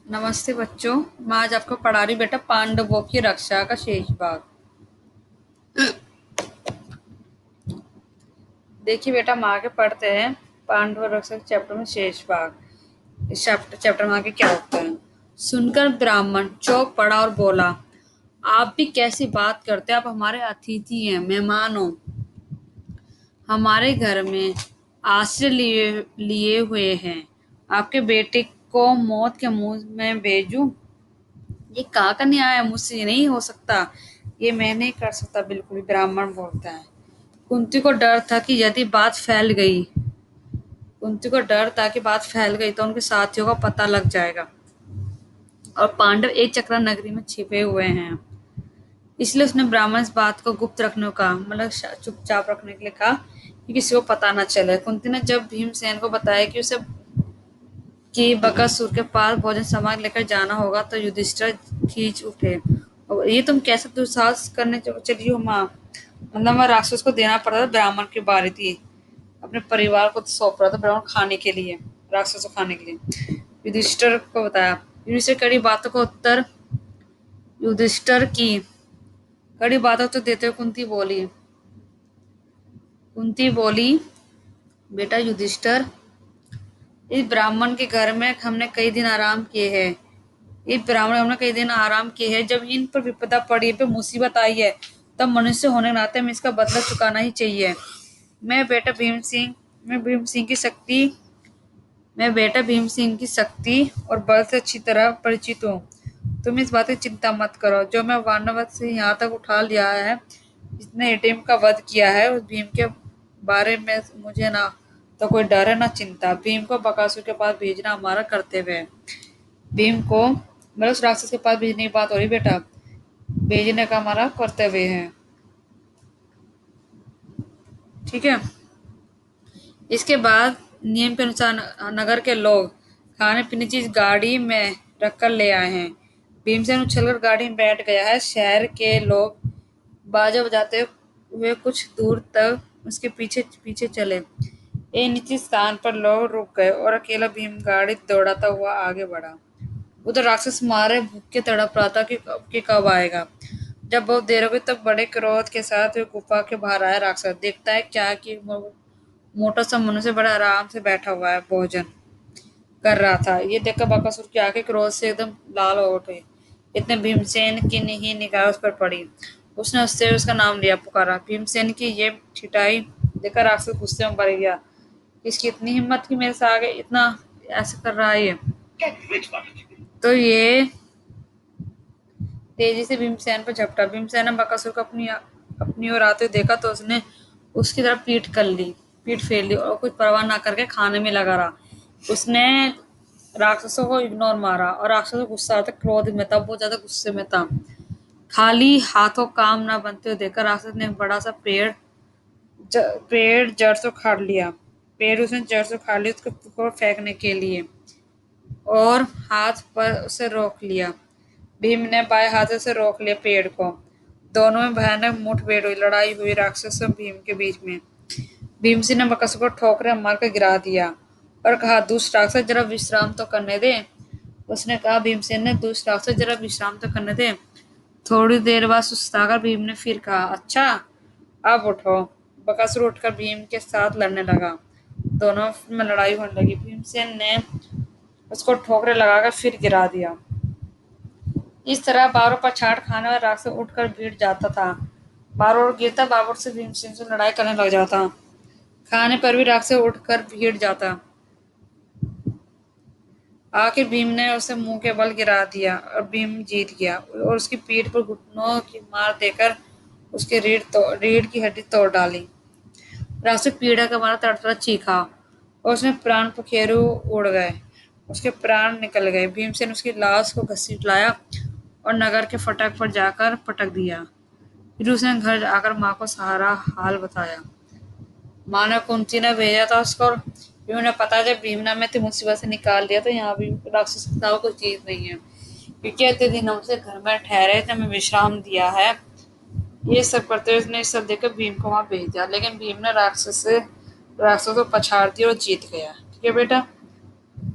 नमस्ते बच्चों। मैं आज आपको पढ़ा रही बेटा पांडवों की रक्षा का शेष भाग। देखिए बेटा, हम आगे पढ़ते हैं पांडव रक्षा के चैप्टर में शेष भाग। इस चैप्टर में आगे क्या होता है। सुनकर ब्राह्मण चौंक पड़ा और बोला, आप भी कैसी बात करते हैं? आप हमारे अतिथि हैं, मेहमान हो। हमारे घर में आश्रय लिए लिए हुए हैं। आपके बेटे को मौत के मुंह में भेजूं? ये कहाँ का न्याय है? मुझसे ये नहीं हो सकता। ये मैं नहीं कर सकता, बिल्कुल भी। ब्राह्मण बोलता है। कुंती को डर था कि यदि बात फैल गई कुंती को डर था कि बात फैल गई तो उनके साथियों का पता लग जाएगा और पांडव एक चक्र नगरी में छिपे हुए हैं। इसलिए उसने ब्राह्मण इस बात को गुप्त रखने को कहा, मतलब चुपचाप रखने के लिए कहा कि किसी को पता न चले। कुंती ने जब भीमसेन को बताया कि बकासुर के पास भोजन सामान लेकर जाना होगा तो युधिष्ठिर खींच उठे। और ये तुम कैसे दुस्साहस करने चली हो माँ? मतलब मैं राक्षस को देना पड़ता था, ब्राह्मण की बारी थी। अपने परिवार को सौंप रहा था ब्राह्मण खाने के लिए, राक्षस को खाने के लिए। युधिष्ठिर को बताया। युधिष्ठिर कड़ी बातों का उत्तर युधिष्ठिर की कड़ी बातों तो देते हुए कुंती बोली, बेटा युधिष्ठिर, इस ब्राह्मण के घर में हमने कई दिन आराम किए हैं। इस ब्राह्मण हमने कई दिन आराम किए हैं। जब इन पर विपदा पड़ी, पे मुसीबत आई है, तब मनुष्य होने के नाते हमें इसका बदला चुकाना ही चाहिए। मैं बेटा भीम सिंह मैं भीम सिंह की शक्ति मैं बेटा भीम सिंह की शक्ति और बल से अच्छी तरह परिचित हूँ। तुम इस बात की चिंता मत करो। जो मैं वानवत से यहाँ तक उठा लिया है, जिसने एटीएम का वध किया है, उस भीम के बारे में मुझे ना तो कोई डर है ना चिंता। भीम को बकासुर के पास भेजना हमारा कर्तव्य है। भीम को मतलब उस राक्षस के पास भेजने की बात हो रही बेटा, भेजने का हमारा कर्तव्य है। ठीक है। इसके बाद नियम के अनुसार नगर के लोग खाने पीने की चीज गाड़ी में रखकर ले आए हैं। भीमसेन उछलकर गाड़ी में बैठ गया है। शहर के लोग बाजा बजाते हुए कुछ दूर तक उसके पीछे पीछे चले। एक निश्चित स्थान पर लोग रुक गए और अकेला भीम गाड़ी दौड़ाता हुआ आगे बढ़ा। उधर राक्षस मारे भूख के तड़प रहा था कि कब आएगा। जब बहुत देर हो गई तब बड़े क्रोध के साथ वे गुफा के बाहर आया। राक्षस देखता है क्या कि मोटा सा मनुष्य बड़ा आराम से बैठा हुआ है, भोजन कर रहा था। ये देखकर बकासुर की आंखें क्रोध से एकदम लाल हो उठी। इतने भीमसेन की ही निगाह उस पर पड़ी। उसने उससे उसका नाम लिया, पुकारा। भीमसेन की ये छिटाई देखकर राक्षस गुस्से में भर गया। इसकी इतनी हिम्मत कि मेरे से आगे इतना ऐसे कर रहा है ये। तो ये तेजी से भीमसेन पर झपटा। भीमसेन ने बकासुर को अपनी ओर आते हुए देखा तो उसने उसकी तरफ पीठ फेर ली और कुछ परवाह ना करके खाने में लगा रहा। उसने राक्षसों को इग्नोर मारा और राक्षसों को गुस्सा आता, क्रोध में था, बहुत ज्यादा गुस्से में था। खाली हाथों काम ना बनते हुए देखकर राक्षस ने एक बड़ा सा पेड़ जड़ से उखाड़ लिया। पेड़ उसने जड़ से उखाड़ लिया उसको फेंकने के लिए और हाथ पर उसे रोक लिया। भीम ने बाएं हाथ से रोक लिया पेड़ को। दोनों में भयानक मुठभेड़ हुई, लड़ाई हुई राक्षस और भीम के बीच में। भीमसेन ने बकासुर को ठोकरे मारकर गिरा दिया और कहा, दुष्ट राक्षस, जरा विश्राम तो करने दे। उसने कहा। भीमसेन ने, दुष्ट राक्षस, जरा विश्राम तो करने दे। थोड़ी देर बाद सुस्ताकर भीम ने फिर कहा, अच्छा अब उठो। बकासुर उठकर भीम के साथ लड़ने लगा। दोनों में लड़ाई होने लगी। भीमसेन ने उसको ठोकरे लगाकर फिर गिरा दिया। इस तरह बारों पर छाट खाने वाला राक्षस उठकर भीड़ जाता था। बारों गिरता, बाबर से भीमसेन से लड़ाई करने लग जाता। खाने पर भी राक्षस उठकर भीड़ जाता। आखिर भीम ने उसे मुंह के बल गिरा दिया और भीम जीत गया और उसकी पीठ पर घुटनों की मार देकर उसकी रीढ़ की हड्डी तोड़ डाली। राक्षस पीड़ा का मारा तड़तड़ा चीखा और उसमें प्राण पखेरु उड़ गए। उसके प्राण निकल गए। भीमसेन उसकी लाश को घसीट लाया और नगर के फटक पर जाकर पटक दिया। फिर उसने घर आकर माँ को सारा हाल बताया। माँ ने कुंती ने भेजा था उसको और भीम ने पता जब भीम ने हमें मुसीबत से निकाल दिया तो यहाँ भी राक्षस का कोई चीज नहीं है, क्योंकि इतने दिन हमसे घर में ठहरे थे, हमें विश्राम दिया है। ये सब करते हुए उसने सब देखकर भीम को वहां भेज दिया, लेकिन भीम ने राक्षस को पछाड़ दिया और जीत गया। ठीक है बेटा।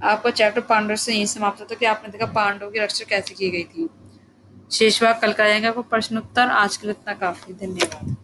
आपका चैप्टर पांडव से यही समाप्त होता है कि आपने देखा पांडवों की रक्षा कैसे की गई थी। शेष भाग कल कराएंगे आपको प्रश्न उत्तर। आज के लिए इतना काफी। धन्यवाद।